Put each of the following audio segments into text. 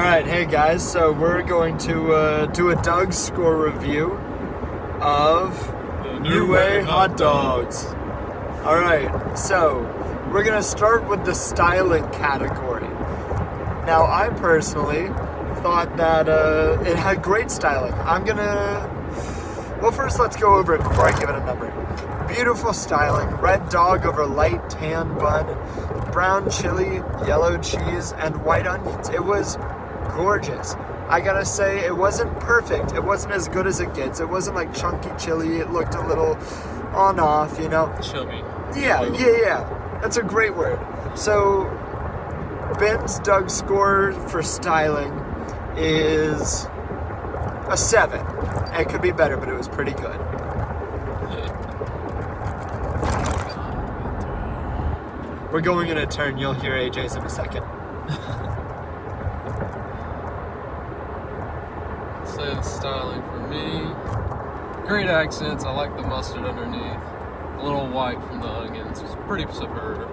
Alright, hey guys, so we're going to do a Doug's score review of New Way hot dogs. Alright, so we're going to start with the styling category. Now, I personally thought that it had great styling. Well, first let's go over it before I give it a number. Beautiful styling, red dog over light tan bun, brown chili, yellow cheese, and white onions. It was gorgeous. I gotta say, it wasn't perfect. It wasn't as good as it gets. It wasn't like chunky chili. It looked a little on-off, you know? Chummy. Yeah. That's a great word. So, Ben's Doug score for styling is a 7. It could be better, but it was pretty good. We're going in a turn. You'll hear AJ's in a second. Say the styling for me. Great accents. I like the mustard underneath. A little white from the onions. It was pretty superb.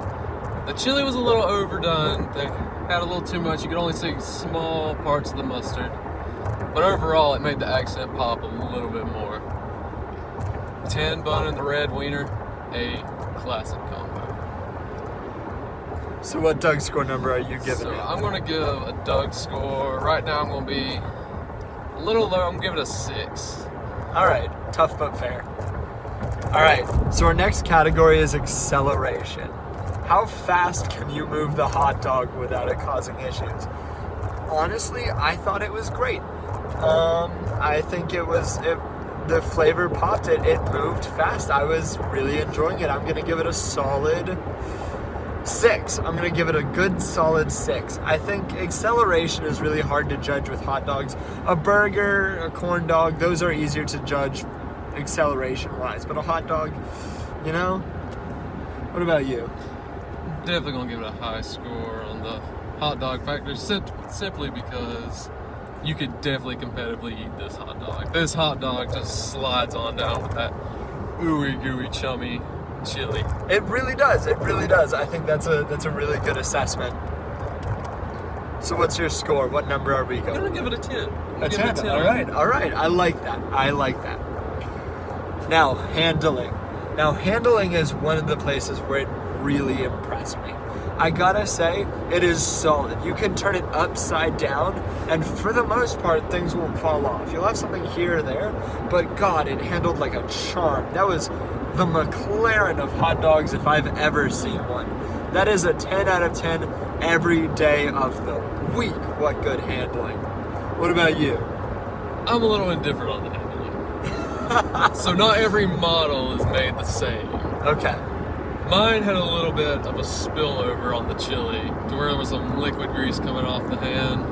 The chili was a little overdone. They had a little too much. You could only see small parts of the mustard. But overall, it made the accent pop a little bit more. Tan bun and the red wiener, a classic combo. So what Doug score number are you giving it? I'm going to give a Doug score. Right now, I'm going to be a little low. I'm going to give it a 6. All right, tough but fair. All right, so our next category is acceleration. How fast can you move the hot dog without it causing issues? Honestly, I thought it was great. I think the flavor popped. It moved fast. I was really enjoying it. I'm going to give it a solid 6. I'm going to give it a good solid 6. I think acceleration is really hard to judge with hot dogs. A burger, a corn dog, those are easier to judge acceleration-wise. But a hot dog, you know? What about you? Definitely going to give it a high score on the hot dog factor simply because you could definitely competitively eat this hot dog. This hot dog just slides on down with that ooey gooey chummy chili. It really does. I think that's a really good assessment. So what's your score? What number are we going? I'm gonna give it a 10. A 10. All right. I like that. Now, handling. Handling is one of the places where it really impressed me. I gotta say, it is solid. You can turn it upside down, and for the most part, things won't fall off. You'll have something here or there, but God, it handled like a charm. That was the McLaren of hot dogs if I've ever seen one. That is a 10 out of 10 every day of the week. What good handling. What about you? I'm a little indifferent on the handling. So not every model is made the same. Okay. Mine had a little bit of a spillover on the chili to where there was some liquid grease coming off the hand.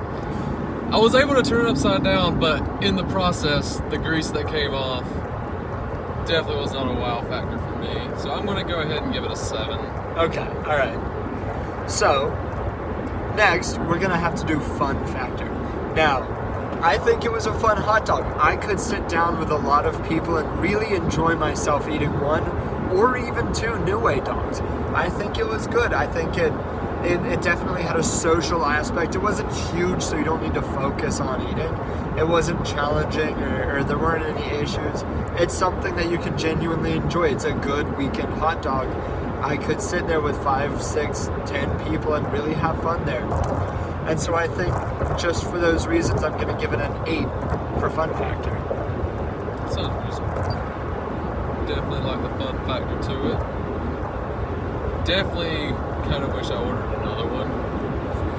I was able to turn it upside down, but in the process, the grease that came off definitely was not a wow factor for me. So I'm going to go ahead and give it a 7. Okay, all right. So, next, we're going to have to do fun factor. Now, I think it was a fun hot dog. I could sit down with a lot of people and really enjoy myself eating one or even 2 New Way dogs. I think it was good. I think it definitely had a social aspect. It wasn't huge, so you don't need to focus on eating. It wasn't challenging or there weren't any issues. It's something that you can genuinely enjoy. It's a good weekend hot dog. I could sit there with 5, 6, 10 people and really have fun there. And so I think just for those reasons, I'm going to give it an 8 for fun factor. Sounds reasonable. Definitely like the fun factor to it. Definitely kind of wish I ordered another one.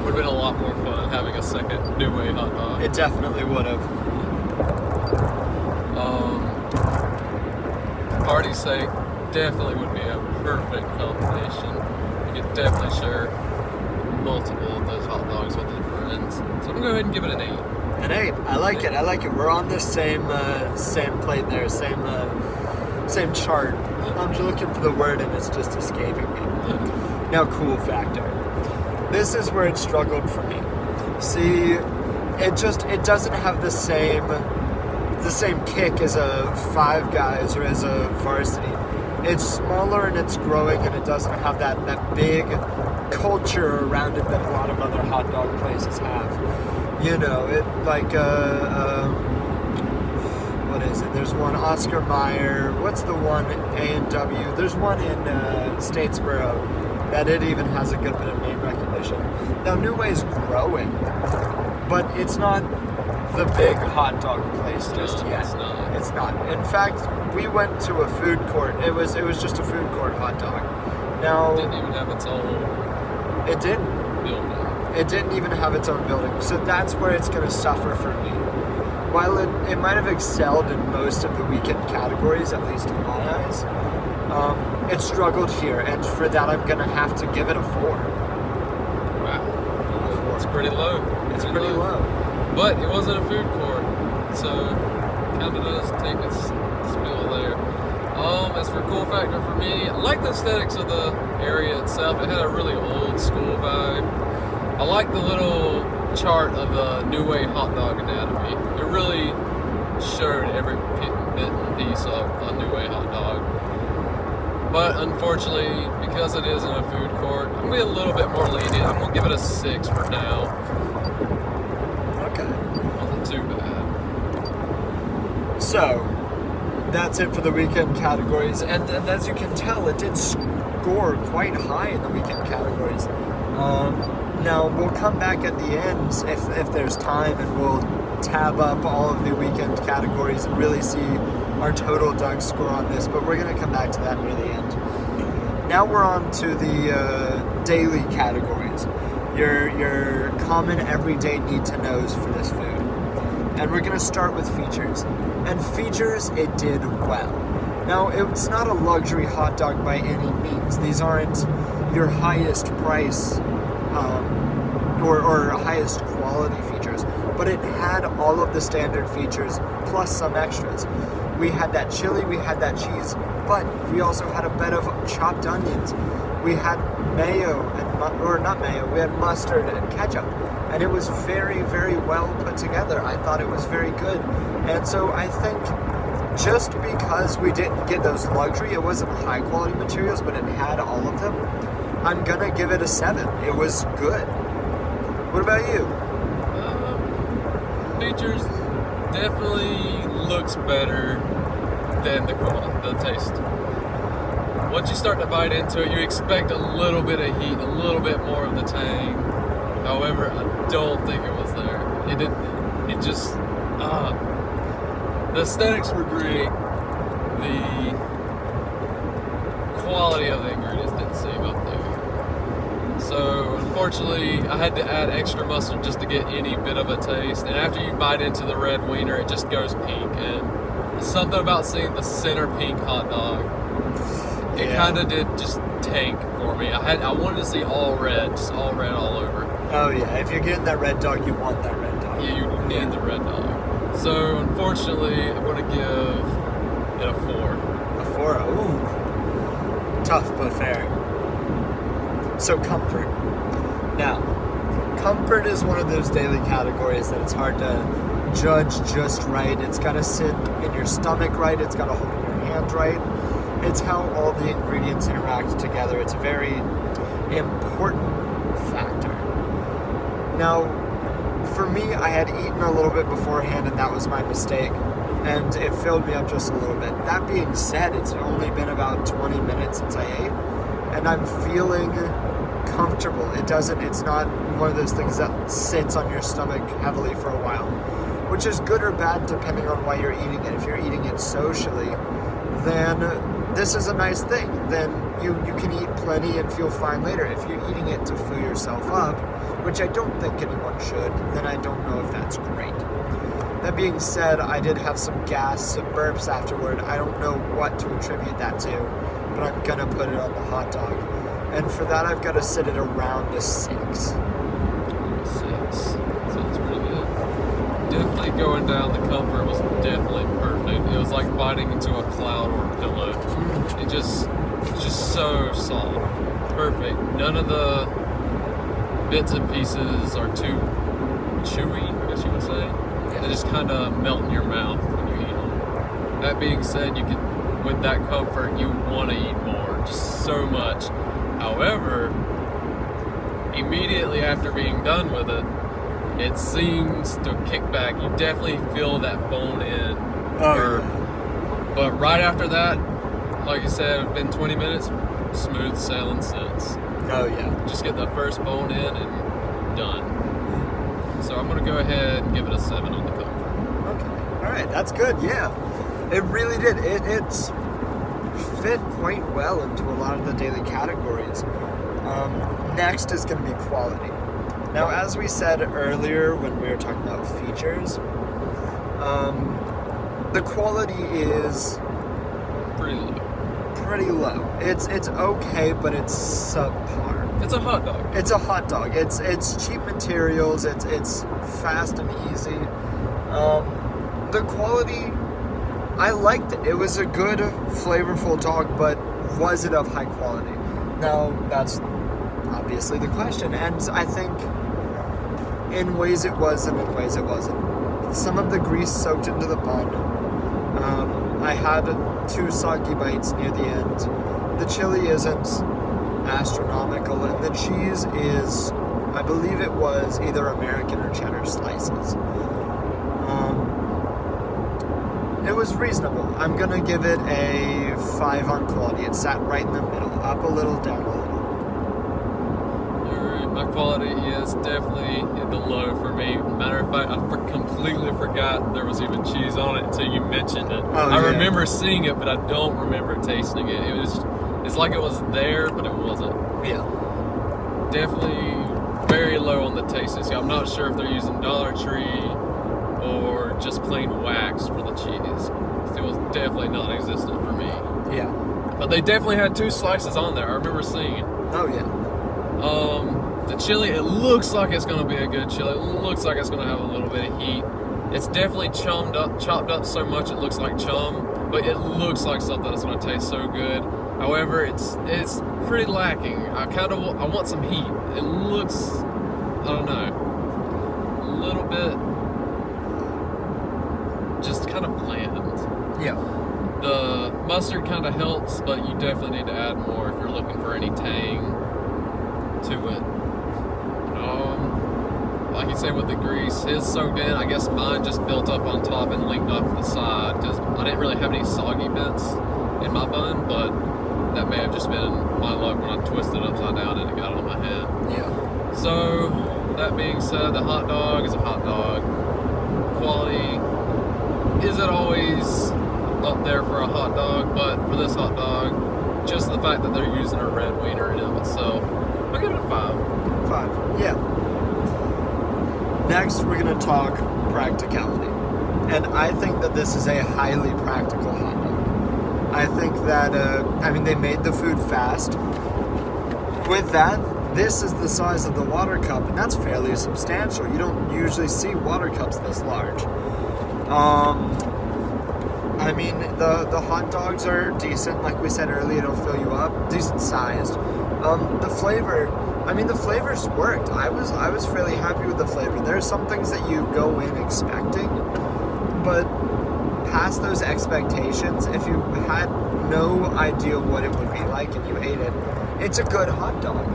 Would have been a lot more fun having a second New Way hot dog. It definitely would have. Party's sake, definitely would be a perfect combination. You could definitely share multiple of those hot dogs with your friends. So I'm gonna go ahead and give it an 8. An 8. I like it. We're on the same plate there, same chart. I'm just looking for the word and it's just escaping me. Now, cool factor. This is where it struggled for me. See, it doesn't have the same kick as a Five Guys or as a Varsity. It's smaller and it's growing and it doesn't have that big culture around it that a lot of other hot dog places have. You know, it like what is it? There's one Oscar Mayer. What's the one A&W? There's one in Statesboro that it even has a good bit of name recognition. Now New Way's growing, but it's not the big hot dog place just yet. It's not. In fact, we went to a food court. It was just a food court hot dog. Now It didn't even have its own it didn't. building. It didn't even have its own building. So that's where it's going to suffer for me. While it might have excelled in most of the weekend categories, at least in my eyes, it struggled here. And for that, I'm going to have to give it a 4. Wow. It's pretty low. It's pretty low. But it wasn't a food court, so kind of does take its spill there. As for cool factor for me, I like the aesthetics of the area itself. It had a really old school vibe. I like the little chart of the New Way hot dog anatomy. It really showed every bit and piece of a New Way hot dog. But unfortunately, because it is in a food court, I'm going to be a little bit more lenient. I'm going to give it a 6 for now. Okay. Wasn't too bad. So, that's it for the weekend categories. And as you can tell, it did score quite high in the weekend categories. Now, we'll come back at the end if there's time, and we'll tab up all of the weekend categories and really see our total Doug score on this, but we're going to come back to that near the end. Now we're on to the daily categories, your common everyday need-to-knows for this food. And we're going to start with features. And features, it did well. Now, it's not a luxury hot dog by any means. These aren't your highest price or highest quality features, but it had all of the standard features plus some extras. We had that chili, we had that cheese, but we also had a bed of chopped onions. We had mayo, we had mustard and ketchup, and it was very, very well put together. I thought it was very good, and so I think just because we didn't get those luxury, it wasn't high quality materials, but it had all of them, I'm gonna give it a 7. It was good. What about you? Features definitely looks better than the taste. Once you start to bite into it, you expect a little bit of heat, a little bit more of the tang. However, I don't think it was there. It just, the aesthetics were great. The quality of the ingredients didn't seem up there. So, unfortunately, I had to add extra mustard just to get any bit of a taste. And after you bite into the red wiener, it just goes pink. And something about seeing the center pink hot dog, it kind of did just tank for me. I wanted to see all red all over. Oh yeah, if you're getting that red dog, you want that red dog. Yeah, you need the red dog. So, unfortunately, I'm going to give it a 4. A 4? Ooh. Tough, but fair. So, comfort. Now, comfort is one of those daily categories that it's hard to judge just right. It's got to sit in your stomach right. It's got to hold in your hand right. It's how all the ingredients interact together. It's a very important factor. Now, for me, I had eaten a little bit beforehand, and that was my mistake. And it filled me up just a little bit. That being said, it's only been about 20 minutes since I ate, and I'm feeling comfortable. It's not one of those things that sits on your stomach heavily for a while, which is good or bad depending on why you're eating it. If you're eating it socially, then this is a nice thing. Then you can eat plenty and feel fine later. If you're eating it to fill yourself up, which I don't think anyone should, then I don't know if that's great. That being said, I did have some gas, some burps afterward. I don't know what to attribute that to, but I'm gonna put it on the hot dog. And for that, I've got to sit it around a 6. 6. Sounds pretty good. Definitely going down, the comfort was definitely perfect. It was like biting into a cloud or a pillow. It's just so soft. Perfect. None of the bits and pieces are too chewy, I guess you would say. They just kind of melt in your mouth when you eat them. That being said, with that comfort, you want to eat more, just so much. However, immediately after being done with it, it seems to kick back. You definitely feel that bone in Oh, burn. yeah. But right after that, like you said, it's been 20 minutes, smooth sailing since. Oh, yeah. Just get the first bone in and done. So I'm going to go ahead and give it a 7 on the comfort. Okay. All right. That's good. Yeah. It really did. It's fit quite well into a lot of the daily categories. Next is going to be quality. Now, as we said earlier when we were talking about features, the quality is Pretty low. It's okay, but it's subpar. It's a hot dog. It's a hot dog. It's cheap materials. It's fast and easy. The quality, I liked it. It was a good, flavorful dog, but was it of high quality? Now, that's obviously the question. And I think in ways it was and in ways it wasn't. Some of the grease soaked into the bun. I had 2 soggy bites near the end. The chili isn't astronomical, and the cheese is, I believe it was either American or cheddar slices. It was reasonable. I'm gonna give it a 5 on quality. It sat right in the middle, up a little, down a little. Alright, my quality is definitely in the low for me. Matter of fact, I completely forgot there was even cheese on it until you mentioned it. I yeah. remember seeing it, but I don't remember tasting it. It's like it was there, but it wasn't. Yeah. Definitely very low on the tasting scale. I'm not sure if they're using Dollar Tree or just plain wax for the cheese. It was definitely non-existent for me. Yeah. But they definitely had 2 slices on there. I remember seeing it. Oh, yeah. The chili, it looks like it's going to be a good chili. It looks like it's going to have a little bit of heat. It's definitely chopped up so much it looks like chum, but it looks like something that's going to taste so good. However, it's pretty lacking. I want some heat. It looks, I don't know, a little bit just kind of bland. Yeah. The mustard kind of helps, but you definitely need to add more if you're looking for any tang to it. Like you said with the grease, his soaked in. I guess mine just built up on top and leaked off the side because I didn't really have any soggy bits in my bun, but that may have just been my luck when I twisted it upside down and it got it on my hand. Yeah. So, that being said, the hot dog is a hot dog. Quality isn't always up there for a hot dog, but for this hot dog, just the fact that they're using a red wiener in of itself, I'll give it a 5. 5. Yeah. Next, we're going to talk practicality. And I think that this is a highly practical hot dog. I think that, they made the food fast. With that, this is the size of the water cup, and that's fairly substantial. You don't usually see water cups this large. The hot dogs are decent. Like we said earlier, it'll fill you up. Decent sized. The flavors worked. I was fairly happy with the flavor. There are some things that you go in expecting, but past those expectations, if you had no idea what it would be like and you ate it, it's a good hot dog.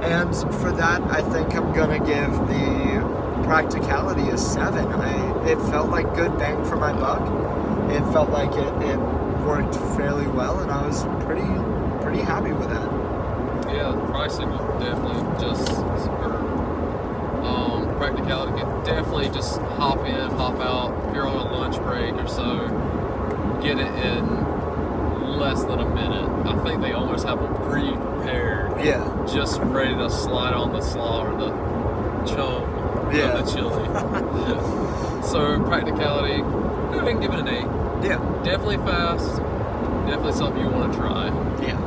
And for that, I think I'm gonna give the practicality a 7. It felt like good bang for my buck. It felt like it worked fairly well, and I was pretty happy with that. Yeah, the pricing was definitely just superb. Practicality, you can definitely just hop in, hop out. If you're on a lunch break or so, get it in less than a minute. I think they almost have them pre-prepared. Yeah. Just ready to slide on the slaw or the chum of the chili. So, practicality, go ahead and give it an 8. Yeah. Definitely fast. Definitely something you want to try. Yeah.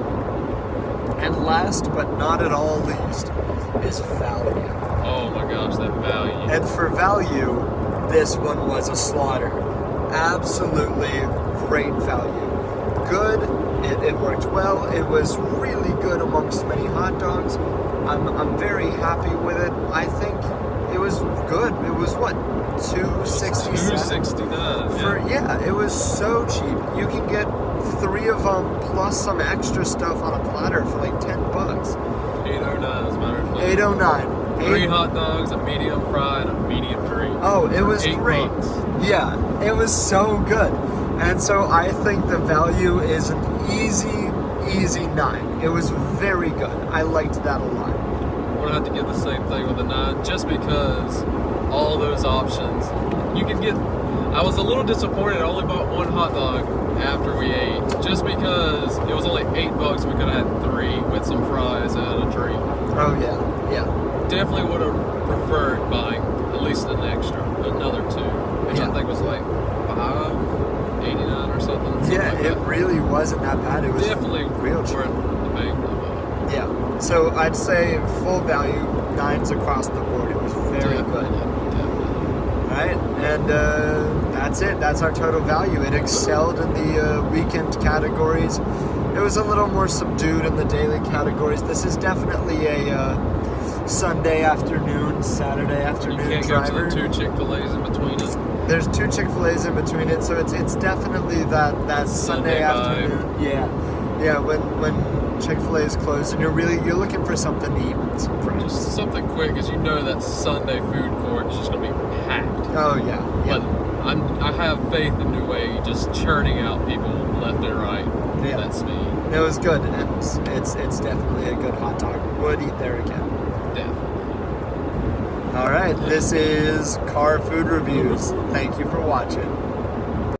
And last but not at all least is value. Oh my gosh, that value. And for value, this one was a slaughter. Absolutely great value. Good. It worked well. It was really good amongst many hot dogs. I'm very happy with it. I think it was good. It was what? $2.67? $2.69. It was so cheap. You can get 3 of them plus some extra stuff on a platter for like $10. $8.09 as a matter of fact. $8.09. 3 hot dogs, a medium fry, and a medium drink. Oh, it was $8. great. Yeah, it was so good. And so I think the value is an easy 9. It was very good. I liked that a lot. I'm gonna have to get the same thing with a 9, just because all those options you can get. I was a little disappointed. I only bought 1 hot dog after we ate, just because it was only $8. We could have had 3 with some fries and a drink. Oh yeah. Definitely would have preferred buying at least another 2, which Yeah. I think was like $5.89 or something. Yeah, like it that. really wasn't that bad. It was Definitely real worth cheap. the bang for the buck. Yeah. So I'd say full value 9s across the board. It was very good. Definitely. Right, and that's it. That's our total value. It excelled in the weekend categories. It was a little more subdued in the daily categories. This is definitely a Sunday afternoon, Saturday You can't afternoon go driver. to the 2 Chick-fil-A's in between it. There's 2 Chick-fil-A's in between it, so it's definitely that Sunday Sunday vibe. afternoon. Yeah, when Chick-fil-A is closed and you're looking for something to eat with some friends. Just something quick, because you know that Sunday food court is just going to be packed. Oh yeah. But I have faith in the way just churning out people left and right. Yeah. That speed. It was good, and it's definitely a good hot dog. Would eat there again. Definitely. All right, this is Car Food Reviews. Thank you for watching.